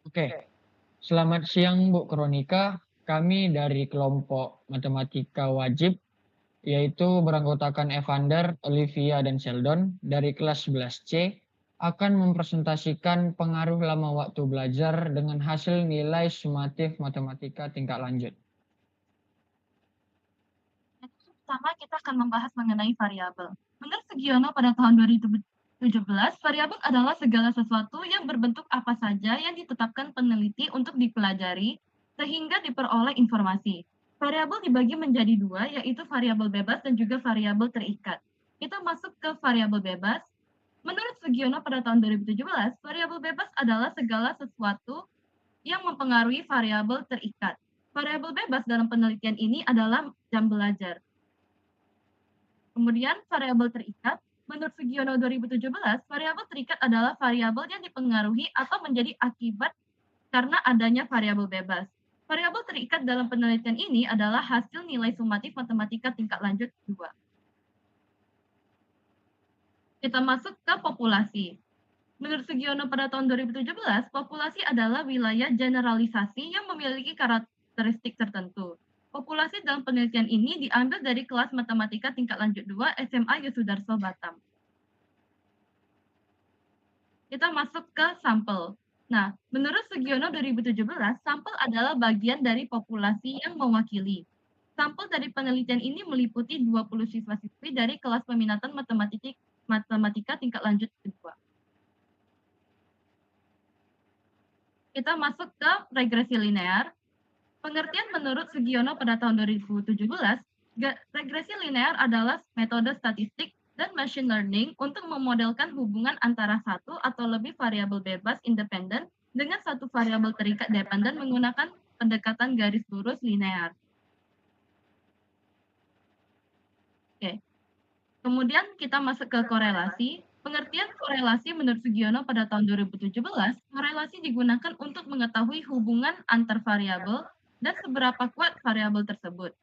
Oke, selamat siang Bu Kronika. Kami dari kelompok matematika wajib, yaitu beranggotakan Evander, Olivia, dan Sheldon dari kelas 11C, akan mempresentasikan pengaruh lama waktu belajar dengan hasil nilai sumatif matematika tingkat lanjut. Pertama, kita akan membahas mengenai variabel. Menurut Sugiono pada tahun 2017, variabel adalah segala sesuatu yang berbentuk apa saja yang ditetapkan peneliti untuk dipelajari sehingga diperoleh informasi. Variabel dibagi menjadi dua, yaitu variabel bebas dan juga variabel terikat. Kita masuk ke variabel bebas. Menurut Sugiono pada tahun 2017, variabel bebas adalah segala sesuatu yang mempengaruhi variabel terikat. Variabel bebas dalam penelitian ini adalah jam belajar. Kemudian variabel terikat, menurut Sugiono 2017, variabel terikat adalah variabel yang dipengaruhi atau menjadi akibat karena adanya variabel bebas. Variabel terikat dalam penelitian ini adalah hasil nilai sumatif matematika tingkat lanjut 2. Kita masuk ke populasi. Menurut Sugiono pada tahun 2017, populasi adalah wilayah generalisasi yang memiliki karakteristik tertentu. Populasi dalam penelitian ini diambil dari kelas matematika tingkat lanjut 2 SMA Yosudarso Batam. Kita masuk ke sampel. Nah, menurut Sugiono 2017, sampel adalah bagian dari populasi yang mewakili. Sampel dari penelitian ini meliputi 20 siswa-siswi dari kelas peminatan matematika tingkat lanjut kedua. Kita masuk ke regresi linear. Pengertian menurut Sugiono pada tahun 2017, regresi linear adalah metode statistik dan machine learning untuk memodelkan hubungan antara satu atau lebih variabel bebas independen dengan satu variabel terikat dependen menggunakan pendekatan garis lurus linear. Oke. Kemudian kita masuk ke korelasi. Pengertian korelasi menurut Sugiono pada tahun 2017, korelasi digunakan untuk mengetahui hubungan antar variabel dan seberapa kuat variabel tersebut.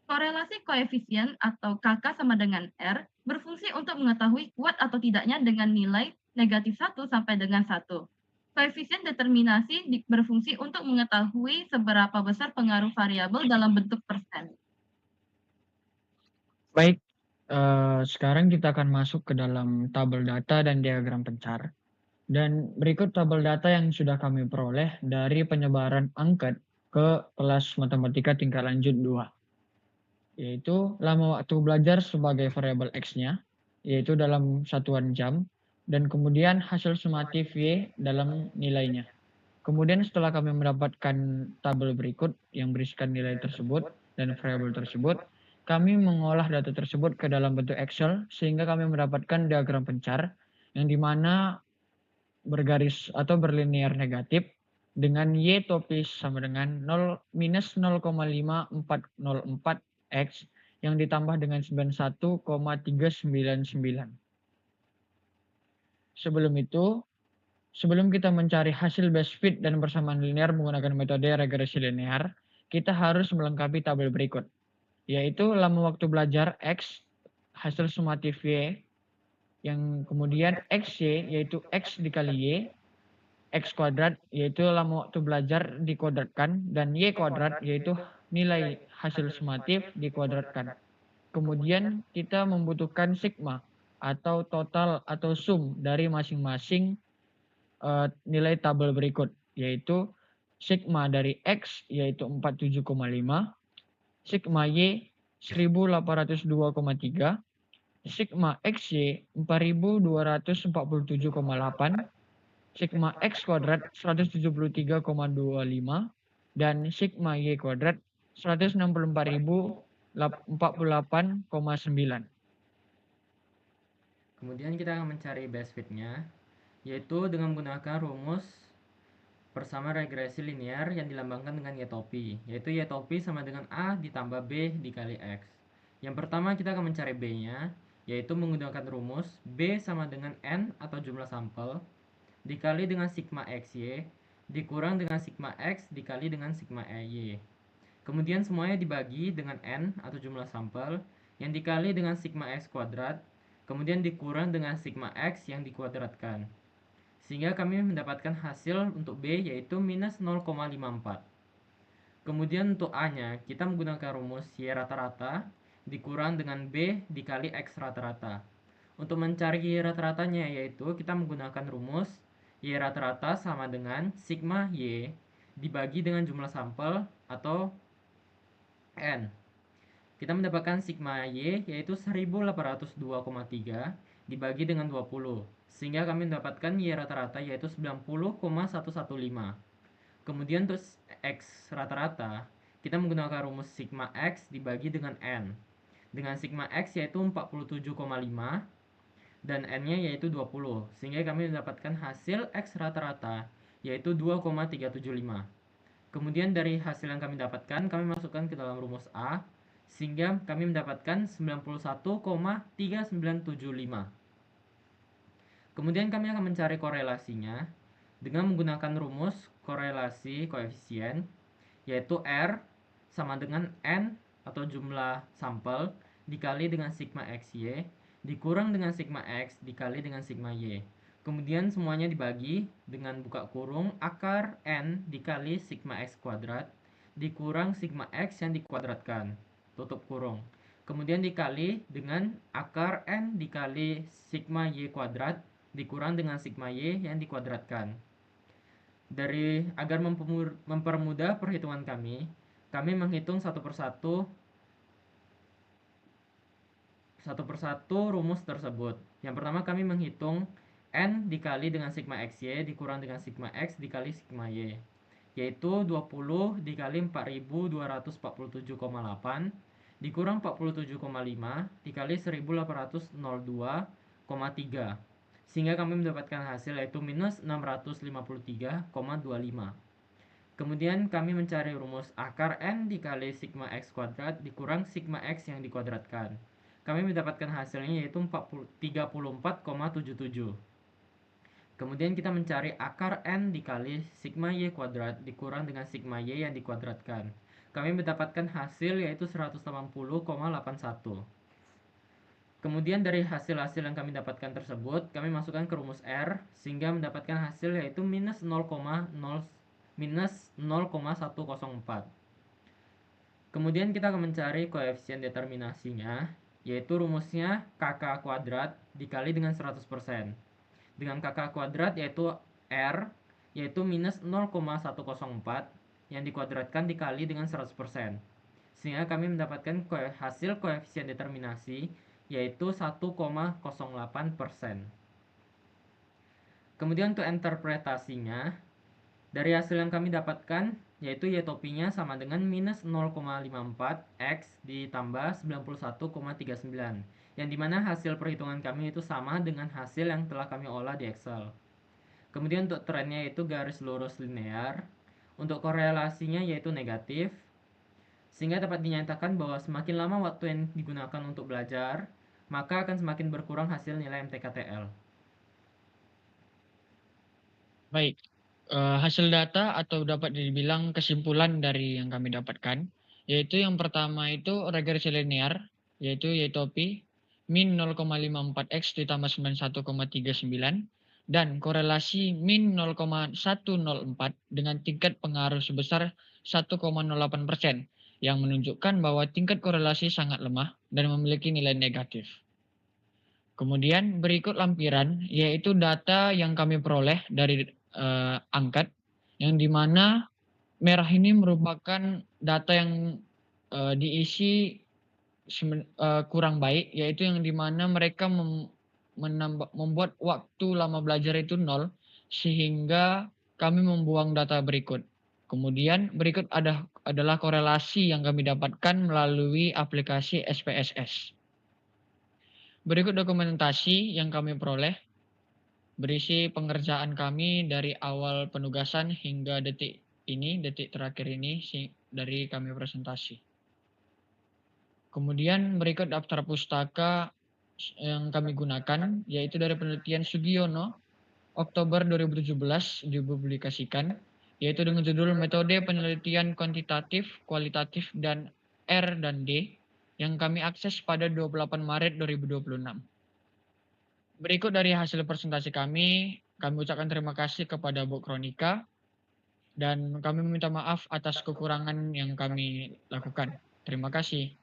Korelasi koefisien atau KK sama dengan R berfungsi untuk mengetahui kuat atau tidaknya dengan nilai negatif 1 sampai dengan 1. Koefisien determinasi berfungsi untuk mengetahui seberapa besar pengaruh variabel dalam bentuk persen. Baik, sekarang kita akan masuk ke dalam tabel data dan diagram pencar. Dan berikut tabel data yang sudah kami peroleh dari penyebaran angket ke kelas matematika tingkat lanjut 2. Yaitu lama waktu belajar sebagai variabel X-nya, yaitu dalam satuan jam, dan kemudian hasil sumatif Y dalam nilainya. Kemudian setelah kami mendapatkan tabel berikut yang berisikan nilai tersebut dan variabel tersebut, kami mengolah data tersebut ke dalam bentuk Excel sehingga kami mendapatkan diagram pencar yang dimana bergaris atau berlinear negatif dengan Y topis sama dengan 0 minus 0,5404 X yang ditambah dengan 91,399. Sebelum itu, sebelum kita mencari hasil base fit dan persamaan linear menggunakan metode regresi linear, kita harus melengkapi tabel berikut, yaitu lama waktu belajar X, hasil sumatif Y, yang kemudian XY yaitu X dikali Y, X kuadrat yaitu lama waktu belajar dikuadratkan, dan Y kuadrat yaitu nilai hasil sumatif dikuadratkan. Kemudian kita membutuhkan sigma atau total atau sum dari masing-masing nilai tabel berikut, yaitu sigma dari X yaitu 47,5, sigma Y 1802,3, sigma XY 4247,8, sigma X kuadrat 173,25, dan sigma Y kuadrat 164.048,9. Kemudian kita akan mencari base fit-nya, yaitu dengan menggunakan rumus bersama regresi linear yang dilambangkan dengan Y topi, yaitu Y topi sama dengan A ditambah B dikali X. Yang pertama kita akan mencari B-nya, yaitu menggunakan rumus B sama dengan N atau jumlah sampel, dikali dengan sigma XY, dikurang dengan sigma X dikali dengan sigma Y. Kemudian semuanya dibagi dengan N atau jumlah sampel, yang dikali dengan sigma X kuadrat, kemudian dikurang dengan sigma X yang dikuadratkan. Sehingga kami mendapatkan hasil untuk B yaitu minus 0,54. Kemudian untuk A-nya, kita menggunakan rumus Y rata-rata dikurang dengan B dikali X rata-rata. Untuk mencari Y rata-ratanya yaitu kita menggunakan rumus Y rata-rata sama dengan sigma Y dibagi dengan jumlah sampel atau N. Kita mendapatkan sigma Y yaitu 1802,3 dibagi dengan 20. Sehingga kami mendapatkan Y rata-rata yaitu 90,115. Kemudian untuk X rata-rata, kita menggunakan rumus sigma X dibagi dengan N. Dengan sigma X yaitu 47,5 dan N-nya yaitu 20. Sehingga kami mendapatkan hasil X rata-rata yaitu 2,375. Kemudian dari hasil yang kami dapatkan, kami masukkan ke dalam rumus A, sehingga kami mendapatkan 91,3975. Kemudian kami akan mencari korelasinya dengan menggunakan rumus korelasi koefisien, yaitu R sama dengan N atau jumlah sampel dikali dengan sigma XY dikurang dengan sigma X dikali dengan sigma Y. Kemudian semuanya dibagi dengan buka kurung akar N dikali sigma X kuadrat dikurang sigma X yang dikuadratkan, tutup kurung. Kemudian dikali dengan akar N dikali sigma Y kuadrat dikurang dengan sigma Y yang dikuadratkan. Dari agar mempermudah perhitungan kami menghitung satu persatu rumus tersebut. Yang pertama kami menghitung N dikali dengan sigma XY dikurang dengan sigma X dikali sigma Y, yaitu 20 dikali 4247,8 dikurang 47,5 dikali 1802,3, sehingga kami mendapatkan hasil yaitu minus 653,25. Kemudian kami mencari rumus akar N dikali sigma X kuadrat dikurang sigma X yang dikuadratkan. Kami mendapatkan hasilnya yaitu 34,77. Kemudian kita mencari akar N dikali sigma Y kuadrat dikurang dengan sigma Y yang dikuadratkan. Kami mendapatkan hasil yaitu 180,81. Kemudian dari hasil-hasil yang kami dapatkan tersebut, kami masukkan ke rumus R sehingga mendapatkan hasil yaitu minus 0,104. Kemudian kita akan mencari koefisien determinasinya, yaitu rumusnya KK kuadrat dikali dengan 100%. Dengan KK kuadrat yaitu R, yaitu minus 0,104 yang dikuadratkan dikali dengan 100%. Sehingga kami mendapatkan hasil koefisien determinasi yaitu 1,08%. Kemudian untuk interpretasinya, dari hasil yang kami dapatkan yaitu Y topinya sama dengan minus 0,54 X ditambah 91,39, yang dimana hasil perhitungan kami itu sama dengan hasil yang telah kami olah di Excel. Kemudian untuk trennya itu garis lurus linear, untuk korelasinya yaitu negatif, sehingga dapat dinyatakan bahwa semakin lama waktu yang digunakan untuk belajar, maka akan semakin berkurang hasil nilai MTKTL. Baik, hasil data atau dapat dibilang kesimpulan dari yang kami dapatkan, yaitu yang pertama itu regresi linear, yaitu Y-topi min 0,54X ditambah 91,39 dan korelasi min 0,104 dengan tingkat pengaruh sebesar 1,08% yang menunjukkan bahwa tingkat korelasi sangat lemah dan memiliki nilai negatif. Kemudian berikut lampiran, yaitu data yang kami peroleh dari angkat, yang dimana merah ini merupakan data yang diisi kurang baik, yaitu yang dimana mereka membuat waktu lama belajar itu 0, sehingga kami membuang data berikut. Kemudian berikut adalah korelasi yang kami dapatkan melalui aplikasi SPSS. Berikut dokumentasi yang kami peroleh berisi pengerjaan kami dari awal penugasan hingga detik terakhir ini dari kami presentasi. Kemudian berikut daftar pustaka yang kami gunakan, yaitu dari penelitian Sugiono, Oktober 2017 dipublikasikan, yaitu dengan judul Metode Penelitian Kuantitatif, Kualitatif, dan R dan D, yang kami akses pada 28 Maret 2026. Berikut dari hasil presentasi kami kami ucapkan terima kasih kepada Bu Kronika dan kami meminta maaf atas kekurangan yang kami lakukan. Terima kasih.